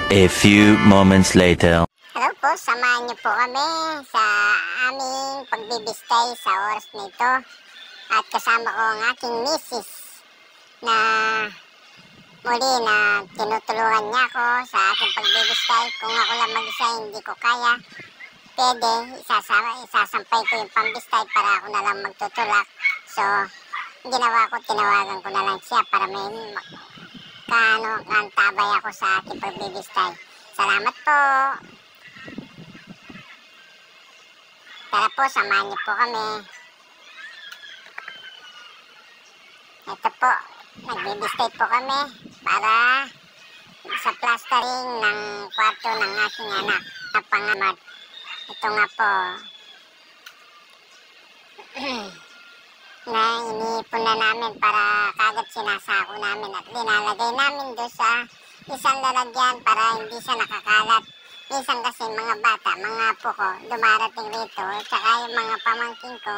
A few moments later. Hello po, samahan niyo po kami sa aming pagbibistay sa oras nito. At kasama ko ang aking misis na muli na tinutulungan niya ako sa aking pagbibistay. Kung ako lang mag-isa, hindi ko kaya. Pwede, isasampay ko yung pambistay para ako na lang magtutulak. So, ginawa ko, tinawagan ko na lang siya para may kantabay ako sa aking pagbibistay. Salamat po. Tara po, samahan niyo po kami. Ito po, nagbibistay po kami para sa plastering ng kwarto ng aking anak na pangamat. Ito nga po, na iniipon na namin para kagad sinasako namin at linalagay namin doon sa isang lalagyan para hindi siya nakakalat. Minsan kasi mga bata, mga apo ko, dumarating rito, tsaka yung mga pamangkin ko,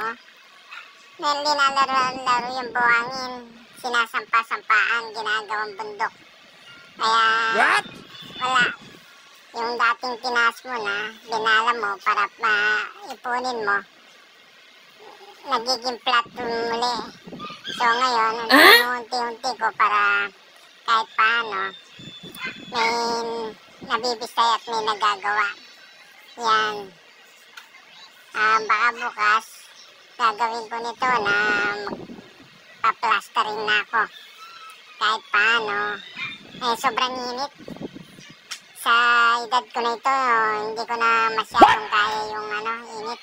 linalaro yung buhangin, sinasampa-sampaan, ginagawang bundok. Kaya, wala. Yung dating tinaas mo na, binala mo para maipunin mo, nagiging flat muli. So ngayon, unti-unti ko para kahit paano, may nabibistay at may nagagawa. Yan. Baka bukas, gagawin ko nito na magpa-plastering na ako. Kahit paano, sobrang init. Sa edad ko na ito, hindi ko na masyadong kaya yung init.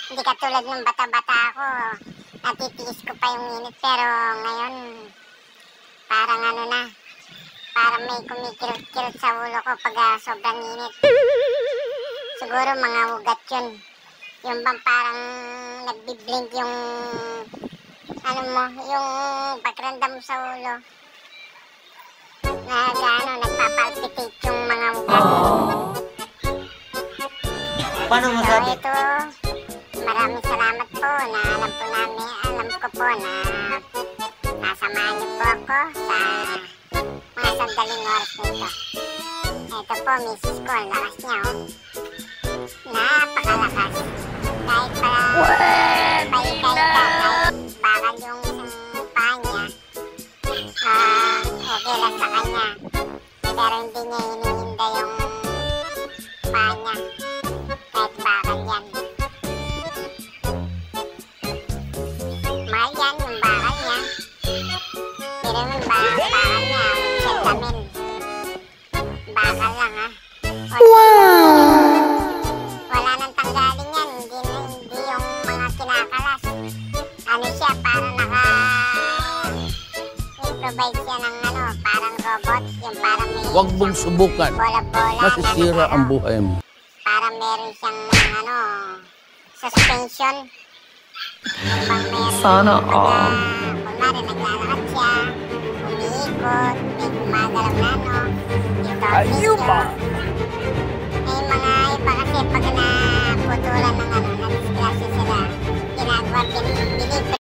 Hindi katulad ng bata-bata ako, natitiis ko pa yung init. Pero ngayon, parang parang may kumikirot-kirot sa ulo ko pag sobrang init. Siguro mga ugat yun. Yung bang parang nagbiblink yung, yung pagramdam mo sa ulo. Nagpapalpitate yung mga ugat. Paano masabi? So ito, maraming salamat po na alam ko po na nasamahan niyo po ako sa mga sandaling oras nito. Ito po, misis ko, ang lakas niya, oh. Napakalakas. Kahit pala paika-ika, kahit bakal yung isang paa niya, okay lang sa kanya. Pero hindi niya hinihinda yung paa niya. Kahit bakal yan. Mahal yan yung bakal niya. Pero yung bakal niya, gentamin. Bakal lang, ha. Wala nang tanggalin yan. Hindi yung mga kinakalas. Siya, parang naka-improvise siya ng parang robot. Yung parang may huwag mong subukan. Bola-bola. Masisira ang buhay mo. Parang meron siyang suspension. Sana all. Kunwari naglalakad siya, umiikot, may gumagalaw na Ayuba! May mga iba kasi pag naputulan ng nadisgrasya sila, ginagawa, binibig